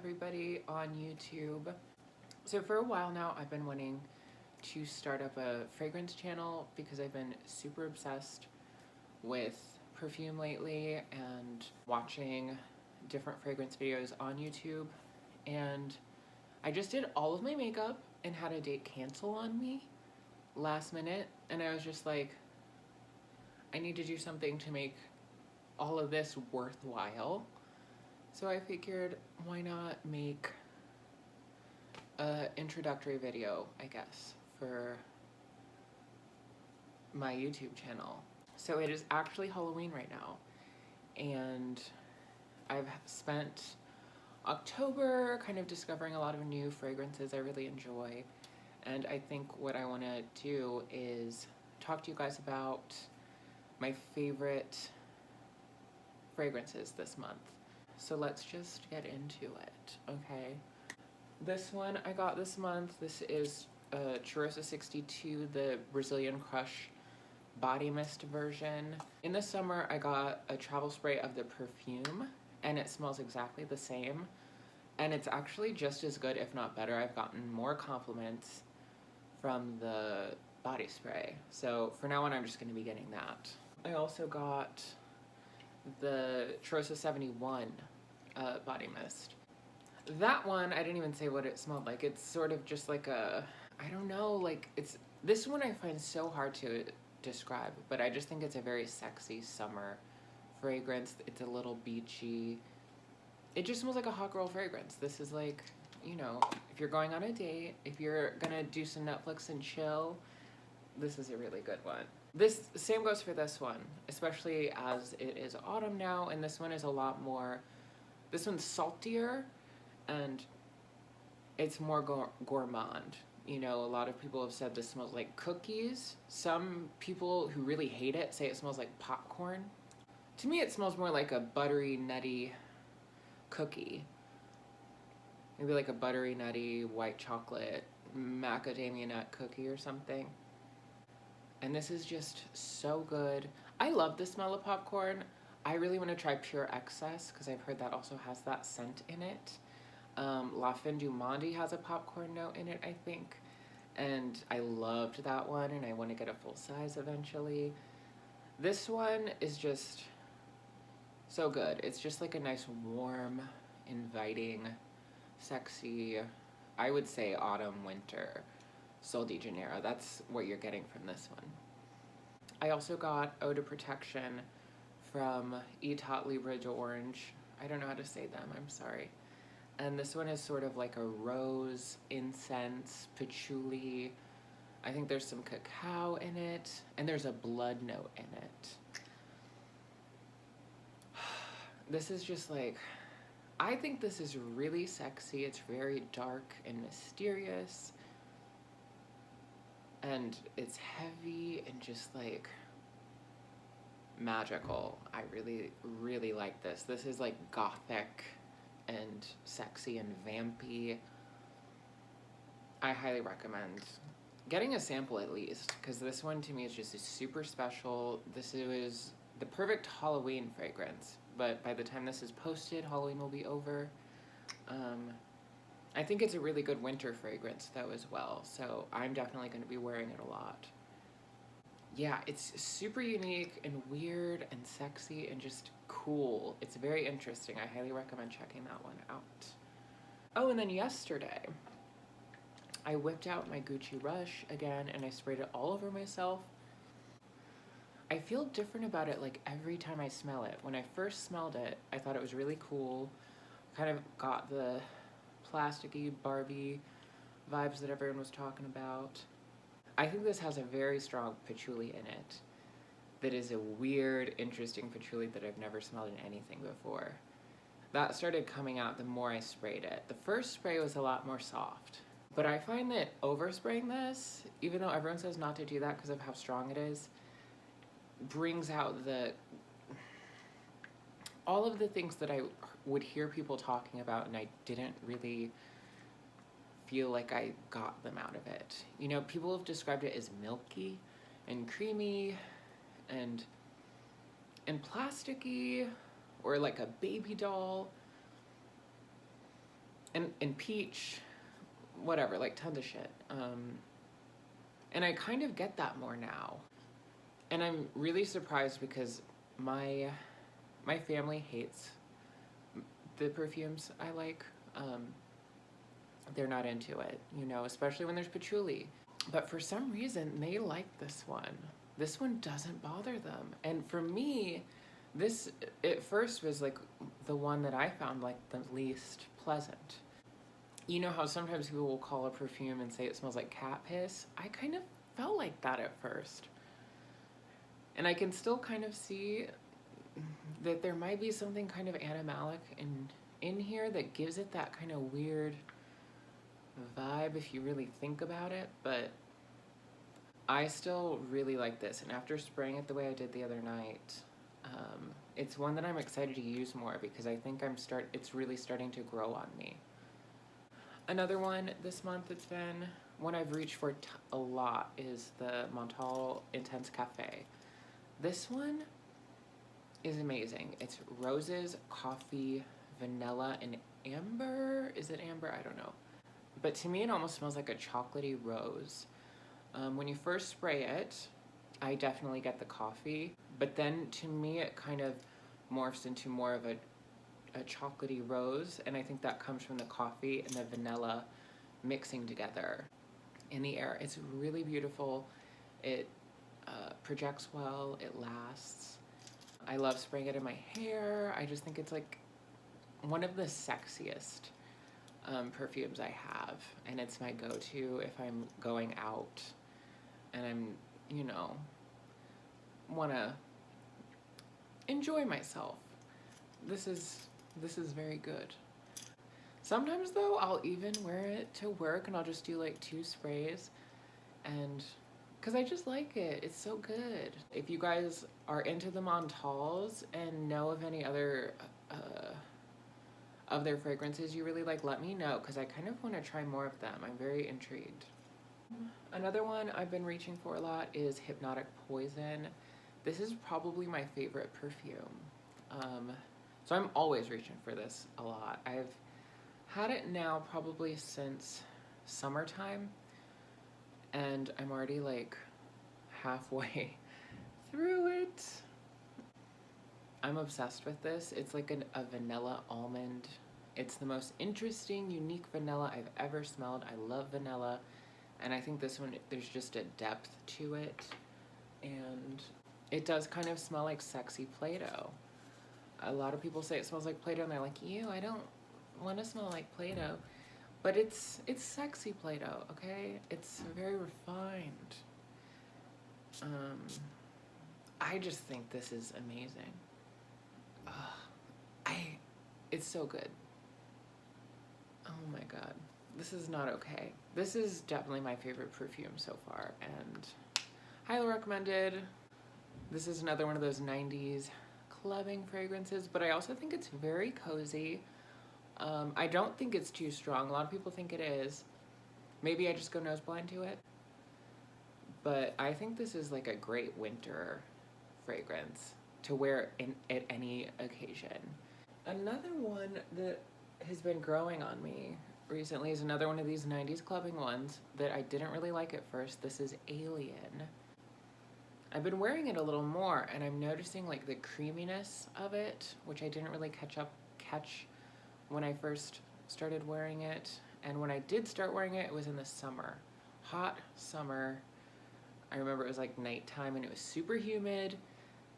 everybody on YouTube. So for a while now, I've been wanting to start up a fragrance channel because I've been super obsessed with perfume lately and watching different fragrance videos on YouTube. And I just did all of my makeup and had a date cancel on me last minute. And I was just like, I need to do something to make all of this worthwhile. So I figured, why not make an introductory video, I guess, for my YouTube channel. So it is actually Halloween right now, and I've spent October kind of discovering a lot of new fragrances I really enjoy, and I think what I want to do is talk to you guys about my favorite fragrances this month. So let's just get into it, okay? This one I got this month. This is Cheirosa 62, the Brazilian Crush body mist version. In the summer, I got a travel spray of the Perfume, and it smells exactly the same. And it's actually just as good, if not better. I've gotten more compliments from the body spray. So for now on, I'm just gonna be getting that. I also got the Cheirosa 71 body mist. That one, I didn't even say what it smelled like. It's sort of just like a, I don't know, like this one I find so hard to describe, but I just think it's a very sexy summer fragrance. It's a little beachy. It just smells like a hot girl fragrance. This is like, you know, if you're going on a date, if you're gonna do some Netflix and chill, this is a really good one. This same goes for this one, especially as it is autumn now, and this one is a lot more, this one's saltier and it's more gourmand. You know, a lot of people have said this smells like cookies. Some people who really hate it say it smells like popcorn. To me, it smells more like a buttery, nutty cookie. Maybe like a buttery, nutty, white chocolate macadamia nut cookie or something. And this is just so good. I love the smell of popcorn. I really want to try Pure Excess because I've heard that also has that scent in it. La Fin du Monde has a popcorn note in it, I think. And I loved that one, and I want to get a full size eventually. This one is just so good. It's just like a nice, warm, inviting, sexy, I would say autumn, winter, Sol de Janeiro. That's what you're getting from this one. I also got Eau de Protection from Etat, Libre d'Orange. I don't know how to say them, I'm sorry. And this one is sort of like a rose, incense, patchouli. I think there's some cacao in it, and there's a blood note in it. This is just like, I think this is really sexy. It's very dark and mysterious. And it's heavy and just like magical. I really, really like this. This is like gothic and sexy and vampy. I highly recommend getting a sample at least, because this one to me is just super special. This is the perfect Halloween fragrance, but by the time this is posted, Halloween will be over. I think it's a really good winter fragrance though as well, so I'm definitely going to be wearing it a lot. Yeah, it's super unique and weird and sexy and just cool. It's very interesting. I highly recommend checking that one out. Oh, and then yesterday, I whipped out my Gucci Rush again and I sprayed it all over myself. I feel different about it like every time I smell it. When I first smelled it, I thought it was really cool. Kind of got the plasticky Barbie vibes that everyone was talking about. I think this has a very strong patchouli in it that is a weird, interesting patchouli that I've never smelled in anything before. That started coming out the more I sprayed it. The first spray was a lot more soft, but I find that overspraying this, even though everyone says not to do that because of how strong it is, brings out all of the things that I would hear people talking about and I didn't really feel like I got them out of it. You know, people have described it as milky and creamy and plasticky, or like a baby doll. and peach, whatever, like tons of shit. And I kind of get that more now. And I'm really surprised because my family hates the perfumes I like. They're not into it, you know, especially when there's patchouli. But for some reason, they like this one. This one doesn't bother them. And for me, this at first was like the one that I found like the least pleasant. You know how sometimes people will call a perfume and say it smells like cat piss? I kind of felt like that at first. And I can still kind of see that there might be something kind of animalic in here that gives it that kind of weird vibe if you really think about it, but I still really like this. And after spraying it the way I did the other night, it's one that I'm excited to use more because I think it's really starting to grow on me. Another one this month that's been one I've reached for a lot is the Montale Intense Cafe. This one is amazing. It's roses, coffee, vanilla, and amber. Is it amber? I don't know. But to me, it almost smells like a chocolatey rose. When you first spray it, I definitely get the coffee. But then to me, it kind of morphs into more of a chocolatey rose. And I think that comes from the coffee and the vanilla mixing together in the air. It's really beautiful. It projects well. It lasts. I love spraying it in my hair. I just think it's like one of the sexiest perfumes I have, and it's my go-to if I'm going out and I'm, you know, want to enjoy myself. This is very good. Sometimes though, I'll even wear it to work and I'll just do like 2 sprays, and because I just like it. It's so good. If you guys are into the Montales and know of any other of their fragrances you really like, let me know because I kind of want to try more of them. I'm very intrigued. Another one I've been reaching for a lot is Hypnotic Poison. This is probably my favorite perfume. So I'm always reaching for this a lot. I've had it now probably since summertime, and I'm already like halfway through it. I'm obsessed with this. It's like a vanilla almond. It's the most interesting, unique vanilla I've ever smelled. I love vanilla, and I think this one, there's just a depth to it, and it does kind of smell like sexy Play-Doh. A lot of people say it smells like Play-Doh, and they're like, ew, I don't want to smell like Play-Doh. But it's sexy Play-Doh, okay? It's very refined. I just think this is amazing. It's so good. Oh my god. This is not okay. This is definitely my favorite perfume so far, and highly recommended. This is another one of those 90s clubbing fragrances, but I also think it's very cozy. I don't think it's too strong. A lot of people think it is. Maybe I just go nose blind to it. But I think this is like a great winter fragrance to wear at any occasion. Another one that has been growing on me recently is another one of these 90s clubbing ones that I didn't really like at first. This is Alien. I've been wearing it a little more, and I'm noticing like the creaminess of it, which I didn't really catch when I first started wearing it. And when I did start wearing it, it was in the summer. Hot summer. I remember it was like nighttime and it was super humid,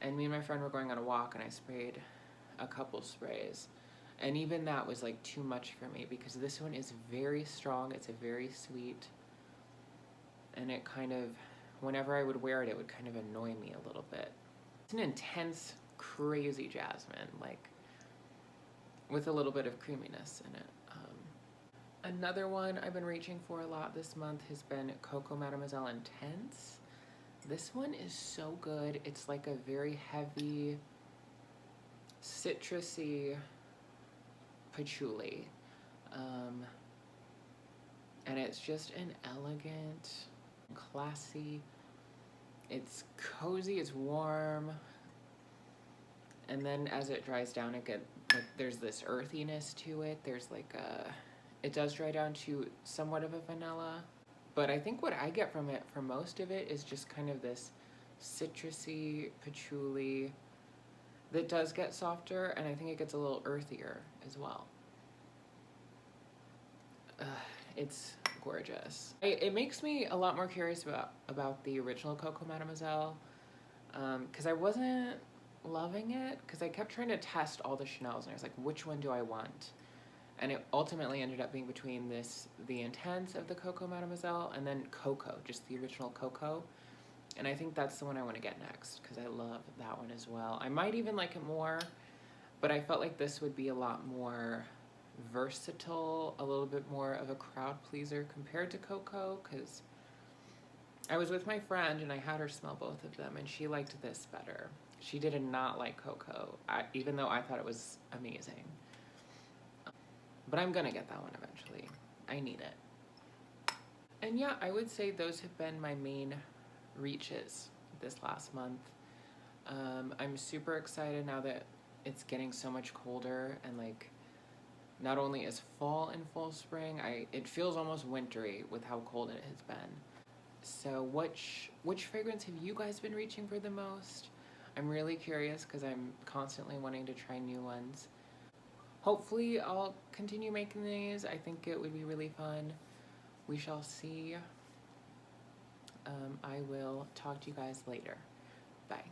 and me and my friend were going on a walk, and I sprayed a couple sprays, and even that was like too much for me because this one is very strong. It's a very sweet, and it kind of, whenever I would wear it, it would kind of annoy me a little bit. It's an intense, crazy jasmine, like with a little bit of creaminess in it. Another one I've been reaching for a lot this month has been Coco Mademoiselle Intense. This one is so good. It's like a very heavy, citrusy patchouli. And it's just an elegant, classy, it's cozy, it's warm. And then as it dries down, like there's this earthiness to it. There's like It does dry down to somewhat of a vanilla, but I think what I get from it for most of it is just kind of this citrusy patchouli that does get softer, and I think it gets a little earthier as well. It's gorgeous. It makes me a lot more curious about the original Coco Mademoiselle, because I wasn't loving it, because I kept trying to test all the Chanels, and I was like, which one do I want? And it ultimately ended up being between the Intense of the Coco Mademoiselle, and then Coco, just the original Coco. And I think that's the one I want to get next, because I love that one as well. I might even like it more, but I felt like this would be a lot more versatile, a little bit more of a crowd pleaser compared to Coco, because I was with my friend and I had her smell both of them, and she liked this better. She did not like Coco, even though I thought it was amazing. But I'm gonna get that one eventually. I need it. And yeah, I would say those have been my main reaches this last month. I'm super excited now that it's getting so much colder, and like, not only is fall in full spring, it feels almost wintry with how cold it has been. So which fragrance have you guys been reaching for the most? I'm really curious because I'm constantly wanting to try new ones. Hopefully I'll continue making these. I think it would be really fun. We shall see. I will talk to you guys later. Bye.